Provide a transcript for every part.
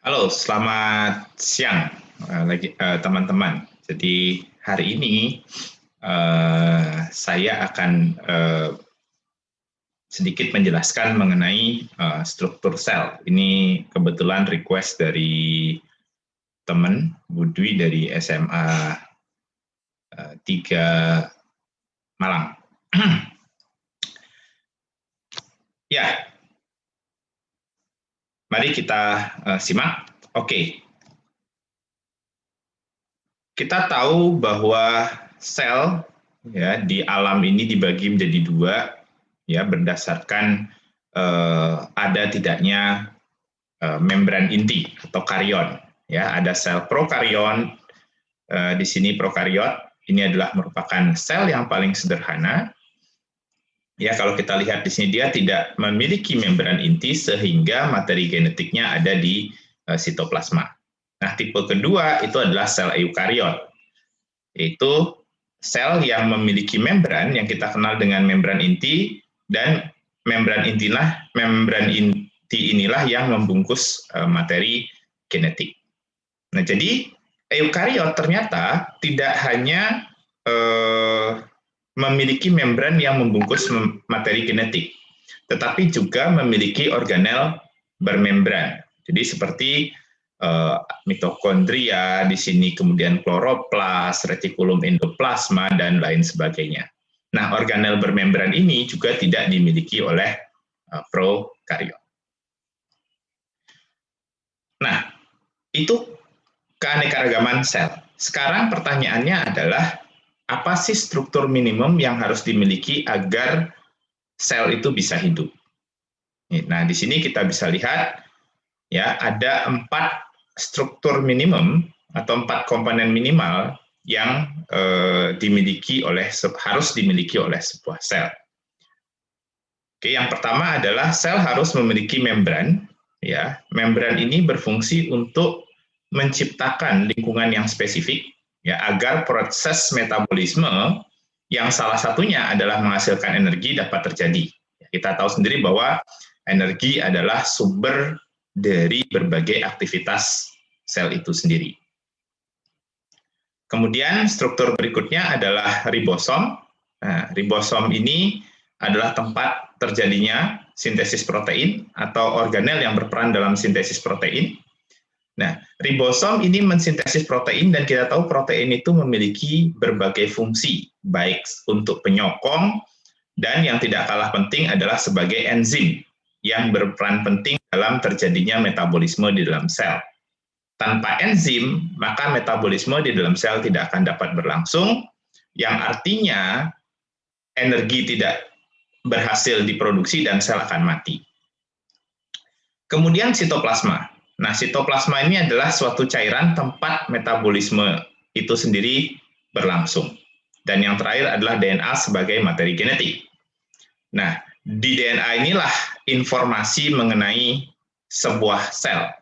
Halo, selamat siang teman-teman. Jadi hari ini saya akan sedikit menjelaskan mengenai struktur sel. Ini kebetulan request dari teman Budwi dari SMA 3 Malang. Ya, mari kita simak. Oke. Kita tahu bahwa sel ya di alam ini dibagi menjadi dua ya berdasarkan ada tidaknya membran inti atau karyon ya. Ada sel prokarion di sini. Prokariot ini adalah merupakan sel yang paling sederhana ya. Kalau kita lihat di sini dia tidak memiliki membran inti sehingga materi genetiknya ada di sitoplasma. Nah, tipe kedua itu adalah sel eukariot, yaitu sel yang memiliki membran yang kita kenal dengan membran inti, dan membran inti inilah yang membungkus materi genetik. Nah, jadi eukariot ternyata tidak hanya memiliki membran yang membungkus materi genetik, tetapi juga memiliki organel bermembran. Jadi seperti mitokondria di sini, kemudian kloroplas, retikulum endoplasma, dan lain sebagainya. Nah, organel bermembran ini juga tidak dimiliki oleh prokariot. Nah, itu keanekaragaman sel. Sekarang pertanyaannya adalah, apa sih struktur minimum yang harus dimiliki agar sel itu bisa hidup? Nah, di sini kita bisa lihat ya, ada 4 struktur minimum atau 4 komponen minimal yang harus dimiliki oleh sebuah sel. Oke, yang pertama adalah sel harus memiliki membran ya. Membran ini berfungsi untuk menciptakan lingkungan yang spesifik ya, agar proses metabolisme yang salah satunya adalah menghasilkan energi dapat terjadi. Kita tahu sendiri bahwa energi adalah sumber dari berbagai aktivitas sel itu sendiri. Kemudian struktur berikutnya adalah ribosom. Nah, ribosom ini adalah tempat terjadinya sintesis protein atau organel yang berperan dalam sintesis protein. Nah, ribosom ini mensintesis protein, dan kita tahu protein itu memiliki berbagai fungsi, baik untuk penyokong, dan yang tidak kalah penting adalah sebagai enzim yang berperan penting dalam terjadinya metabolisme di dalam sel. Tanpa enzim, maka metabolisme di dalam sel tidak akan dapat berlangsung, yang artinya energi tidak berhasil diproduksi dan sel akan mati. Kemudian sitoplasma. Nah, sitoplasma ini adalah suatu cairan tempat metabolisme itu sendiri berlangsung. Dan yang terakhir adalah DNA sebagai materi genetik. Nah, di DNA inilah informasi mengenai sebuah sel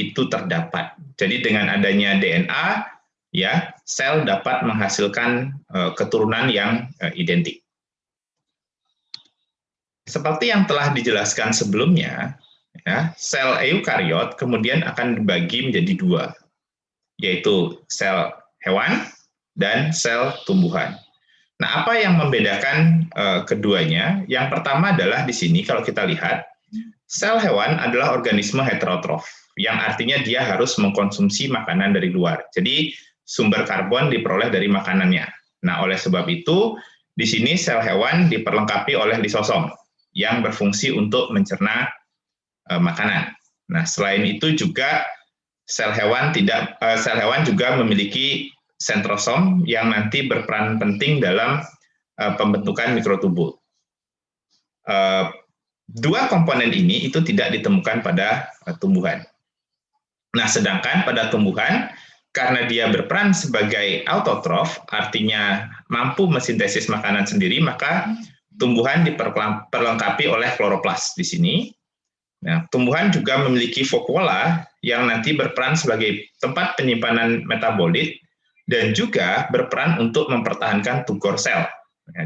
itu terdapat. Jadi dengan adanya DNA, ya, sel dapat menghasilkan keturunan yang identik. Seperti yang telah dijelaskan sebelumnya, ya, sel eukariot kemudian akan dibagi menjadi dua, yaitu sel hewan dan sel tumbuhan. Nah, apa yang membedakan keduanya? Yang pertama adalah di sini kalau kita lihat, sel hewan adalah organisme heterotrof, yang artinya dia harus mengkonsumsi makanan dari luar. Jadi sumber karbon diperoleh dari makanannya. Nah, oleh sebab itu, di sini sel hewan diperlengkapi oleh lisosom yang berfungsi untuk mencerna makanan. Nah, selain itu juga sel hewan juga memiliki sentrosom yang nanti berperan penting dalam pembentukan mikrotubul. Dua komponen ini itu tidak ditemukan pada tumbuhan. Nah, sedangkan pada tumbuhan, karena dia berperan sebagai autotrof, artinya mampu mensintesis makanan sendiri, maka tumbuhan diperlengkapi oleh kloroplas di sini. Nah, tumbuhan juga memiliki vakuola yang nanti berperan sebagai tempat penyimpanan metabolit dan juga berperan untuk mempertahankan tugor sel,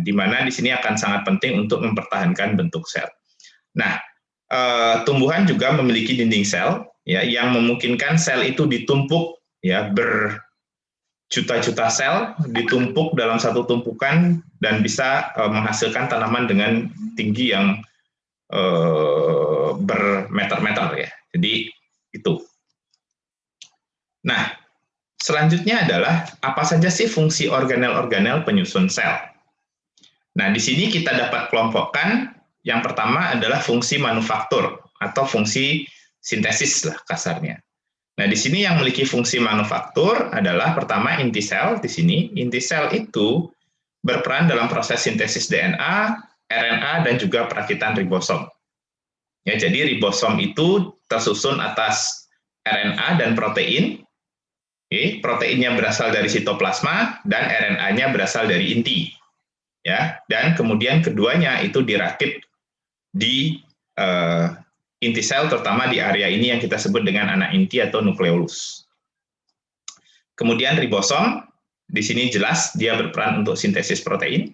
di mana di sini akan sangat penting untuk mempertahankan bentuk sel. Nah, tumbuhan juga memiliki dinding sel ya, yang memungkinkan sel itu ditumpuk, ya, berjuta-juta sel ditumpuk dalam satu tumpukan dan bisa menghasilkan tanaman dengan tinggi yang bermeter-meter, ya. Jadi itu. Nah, selanjutnya adalah apa saja sih fungsi organel-organel penyusun sel. Nah, di sini kita dapat kelompokkan. Yang pertama adalah fungsi manufaktur atau fungsi sintesis lah kasarnya. Nah, di sini yang memiliki fungsi manufaktur adalah pertama inti sel. Di sini inti sel itu berperan dalam proses sintesis DNA, RNA, dan juga perakitan ribosom. Ya, jadi ribosom itu tersusun atas RNA dan protein. Oke, proteinnya berasal dari sitoplasma dan RNA-nya berasal dari inti. Ya, dan kemudian keduanya itu dirakit di inti sel, terutama di area ini yang kita sebut dengan anak inti atau nukleolus. Kemudian ribosom, di sini jelas dia berperan untuk sintesis protein.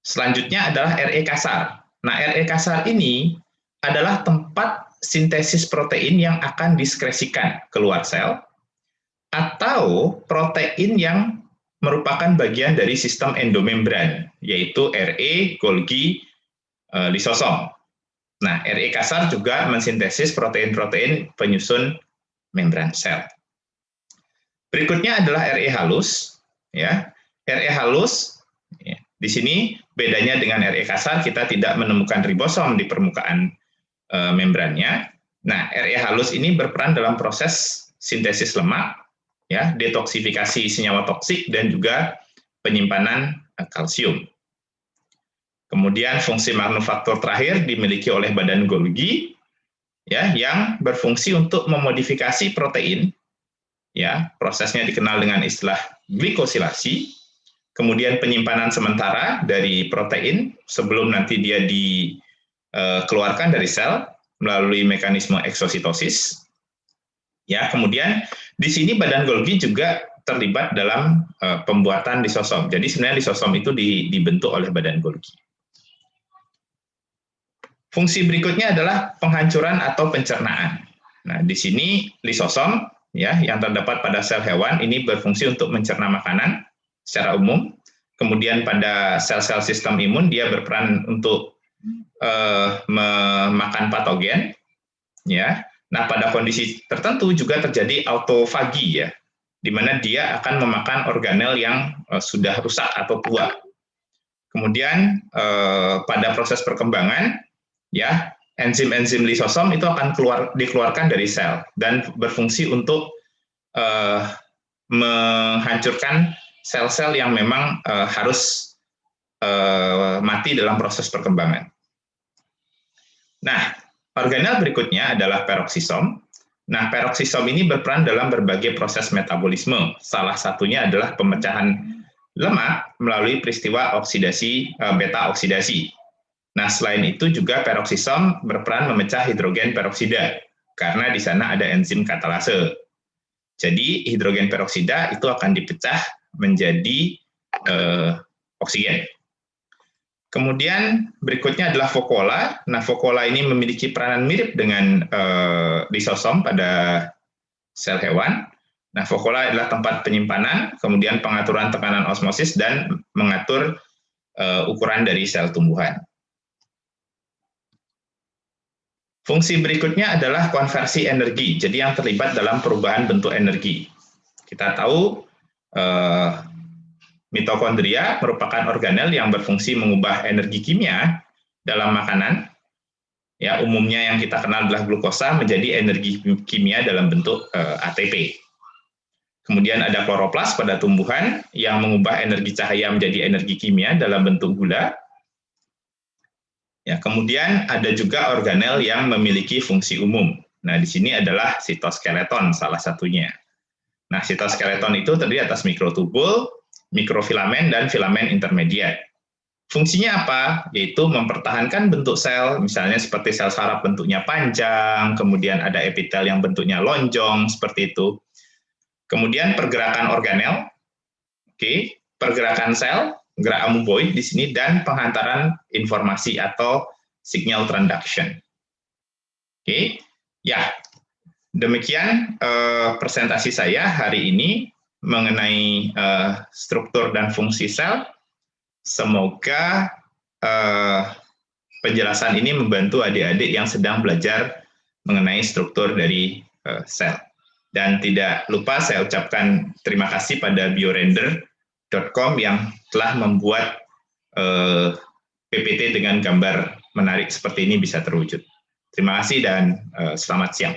Selanjutnya adalah RE kasar. Nah, RE kasar ini adalah tempat sintesis protein yang akan diskresikan keluar sel, atau protein yang merupakan bagian dari sistem endomembran, yaitu RE, Golgi, lisosom. Nah, RE kasar juga mensintesis protein-protein penyusun membran sel. Berikutnya adalah RE halus. Ya, RE halus, ya, di sini bedanya dengan RE kasar, kita tidak menemukan ribosom di permukaan membrannya. Nah, RE halus ini berperan dalam proses sintesis lemak, ya, detoksifikasi senyawa toksik, dan juga penyimpanan kalsium. Kemudian fungsi manufaktur terakhir dimiliki oleh badan Golgi, ya, yang berfungsi untuk memodifikasi protein. Ya, prosesnya dikenal dengan istilah glikosilasi. Kemudian penyimpanan sementara dari protein sebelum nanti dia dikeluarkan dari sel melalui mekanisme eksositosis. Ya, kemudian di sini badan Golgi juga terlibat dalam pembuatan lisosom. Jadi sebenarnya lisosom itu dibentuk oleh badan Golgi. Fungsi berikutnya adalah penghancuran atau pencernaan. Nah, di sini lisosom, ya, yang terdapat pada sel hewan ini berfungsi untuk mencerna makanan secara umum. Kemudian pada sel-sel sistem imun dia berperan untuk memakan patogen, ya. Nah, pada kondisi tertentu juga terjadi autofagi, ya, di mana dia akan memakan organel yang sudah rusak atau tua. Kemudian pada proses perkembangan, ya, enzim-enzim lisosom itu akan dikeluarkan dari sel dan berfungsi untuk menghancurkan sel-sel yang memang harus mati dalam proses perkembangan. Nah, organel berikutnya adalah peroksisom. Nah, peroksisom ini berperan dalam berbagai proses metabolisme. Salah satunya adalah pemecahan lemak melalui peristiwa oksidasi, beta oksidasi. Nah, selain itu juga peroksisom berperan memecah hidrogen peroksida, karena di sana ada enzim katalase. Jadi, hidrogen peroksida itu akan dipecah menjadi oksigen. Kemudian berikutnya adalah fokola. Nah, fokola ini memiliki peranan mirip dengan lisosom pada sel hewan. Nah, fokola adalah tempat penyimpanan, kemudian pengaturan tekanan osmosis, dan mengatur ukuran dari sel tumbuhan. Fungsi berikutnya adalah konversi energi, jadi yang terlibat dalam perubahan bentuk energi. Kita tahu mitokondria merupakan organel yang berfungsi mengubah energi kimia dalam makanan. Ya, umumnya yang kita kenal adalah glukosa menjadi energi kimia dalam bentuk ATP. Kemudian ada kloroplas pada tumbuhan yang mengubah energi cahaya menjadi energi kimia dalam bentuk gula. Ya, kemudian ada juga organel yang memiliki fungsi umum. Nah, di sini adalah sitoskeleton salah satunya. Nah, sitoskeleton itu terdiri atas mikrotubul, mikrofilamen, dan filamen intermediat. Fungsinya apa? Yaitu mempertahankan bentuk sel, misalnya seperti sel saraf bentuknya panjang, kemudian ada epitel yang bentuknya lonjong, seperti itu. Kemudian pergerakan organel, pergerakan sel, gerak amoeboid di sini, dan penghantaran informasi atau signal transduction. Ya. Demikian presentasi saya hari ini mengenai struktur dan fungsi sel. Semoga penjelasan ini membantu adik-adik yang sedang belajar mengenai struktur dari sel. Dan tidak lupa saya ucapkan terima kasih pada biorender.com yang telah membuat PPT dengan gambar menarik seperti ini bisa terwujud. Terima kasih dan selamat siang.